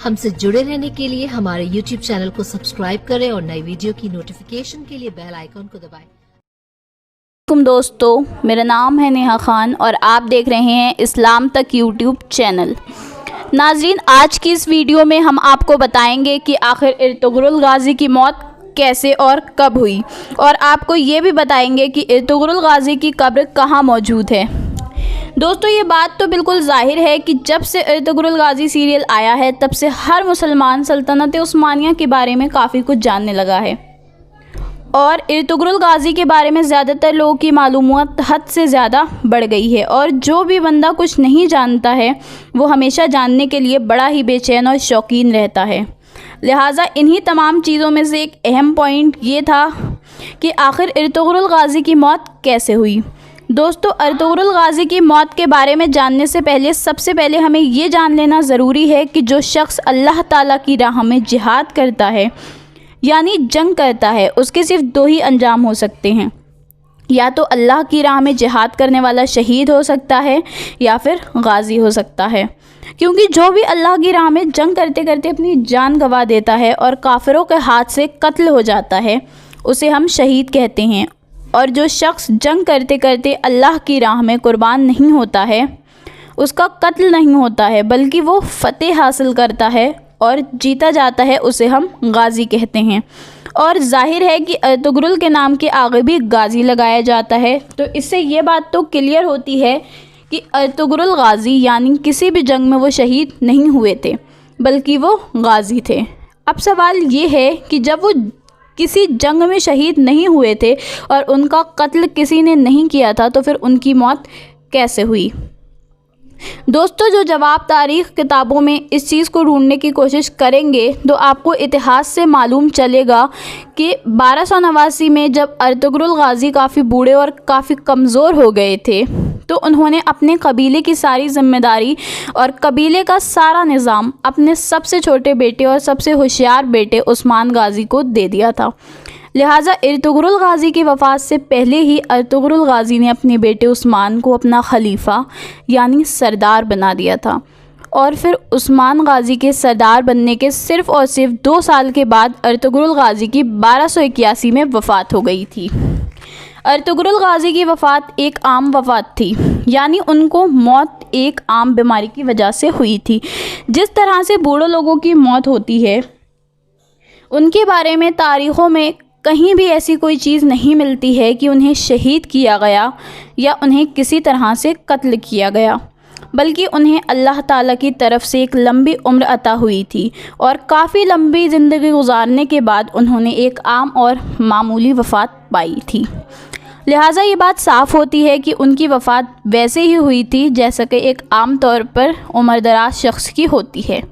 हमसे जुड़े रहने के लिए हमारे YouTube चैनल को सब्सक्राइब करें और नई वीडियो की नोटिफिकेशन के लिए बेल आइकॉन को दबाएं। दोस्तों, मेरा नाम है नेहा खान और आप देख रहे हैं इस्लाम तक यूट्यूब चैनल। नाजरीन, आज की इस वीडियो में हम आपको बताएंगे कि आखिर इर्तुगरुल गाज़ी की मौत कैसे और कब हुई, और आपको ये भी बताएंगे कि इर्तुगरुल गाज़ी की कब्र कहाँ मौजूद है। दोस्तों, ये बात तो बिल्कुल ज़ाहिर है कि जब से इर्तुगरुल गाज़ी सीरियल आया है तब से हर मुसलमान सल्तनत उस्मानिया के बारे में काफ़ी कुछ जानने लगा है, और इर्तुगरुल गाज़ी के बारे में ज़्यादातर लोगों की मालूमात हद से ज़्यादा बढ़ गई है। और जो भी बंदा कुछ नहीं जानता है वो हमेशा जानने के लिए बड़ा ही बेचैन और शौकीन रहता है। लिहाजा इन्हीं तमाम चीज़ों में से एक अहम पॉइंट ये था कि आखिर इर्तुगरुल गाज़ी की मौत कैसे हुई। दोस्तों, इर्तुगरुल गाज़ी की मौत के बारे में जानने से पहले सबसे पहले हमें ये जान लेना ज़रूरी है कि जो शख्स अल्लाह ताला की राह में जिहाद करता है यानी जंग करता है, उसके सिर्फ दो ही अंजाम हो सकते हैं। या तो अल्लाह की राह में जिहाद करने वाला शहीद हो सकता है या फिर गाज़ी हो सकता है, क्योंकि जो भी अल्लाह की राह में जंग करते करते अपनी जान गंवा देता है और काफिरों के हाथ से कत्ल हो जाता है उसे हम शहीद कहते हैं। और जो शख्स जंग करते करते अल्लाह की राह में कुर्बान नहीं होता है, उसका कत्ल नहीं होता है बल्कि वो फ़तेह हासिल करता है और जीता जाता है, उसे हम गाज़ी कहते हैं। और जाहिर है कि इर्तुगरुल के नाम के आगे भी गाज़ी लगाया जाता है, तो इससे ये बात तो क्लियर होती है कि इर्तुगरुल गाज़ी यानी किसी भी जंग में वो शहीद नहीं हुए थे बल्कि वो गाज़ी थे। अब सवाल ये है कि जब वो किसी जंग में शहीद नहीं हुए थे और उनका कत्ल किसी ने नहीं किया था, तो फिर उनकी मौत कैसे हुई। दोस्तों, जो जवाब तारीख़ किताबों में इस चीज़ को ढूंढने की कोशिश करेंगे तो आपको इतिहास से मालूम चलेगा कि 1289 में जब इर्तुगरुल गाज़ी काफ़ी बूढ़े और काफ़ी कमज़ोर हो गए थे तो उन्होंने अपने कबीले की सारी ज़िम्मेदारी और कबीले का सारा निज़ाम अपने सबसे छोटे बेटे और सबसे होशियार बेटे उस्मान गाज़ी को दे दिया था। लिहाजा इर्तुगरुल गाज़ी की वफ़ात से पहले ही इर्तुगरुल गाज़ी ने अपने बेटे उस्मान को अपना खलीफा यानी सरदार बना दिया था। और फिर उस्मान गाज़ी के सरदार बनने के सिर्फ़ और सिर्फ 2 साल के बाद इर्तुगरुल गाज़ी की 1281 में वफ़ात हो गई थी। इर्तुगरुल गाज़ी की वफ़ात एक आम वफ़ात थी, यानी उनको मौत एक आम बीमारी की वजह से हुई थी। जिस तरह से बूढ़े लोगों की मौत होती है उनके बारे में तारीख़ों में कहीं भी ऐसी कोई चीज़ नहीं मिलती है कि उन्हें शहीद किया गया या उन्हें किसी तरह से कत्ल किया गया, बल्कि उन्हें अल्लाह ताला की तरफ से एक लंबी उम्र अता हुई थी और काफ़ी लंबी ज़िंदगी गुजारने के बाद उन्होंने एक आम और मामूली वफ़ात पाई थी। लिहाजा ये बात साफ़ होती है कि उनकी वफ़ात वैसे ही हुई थी जैसा कि एक आम तौर पर उम्रदराज शख्स की होती है।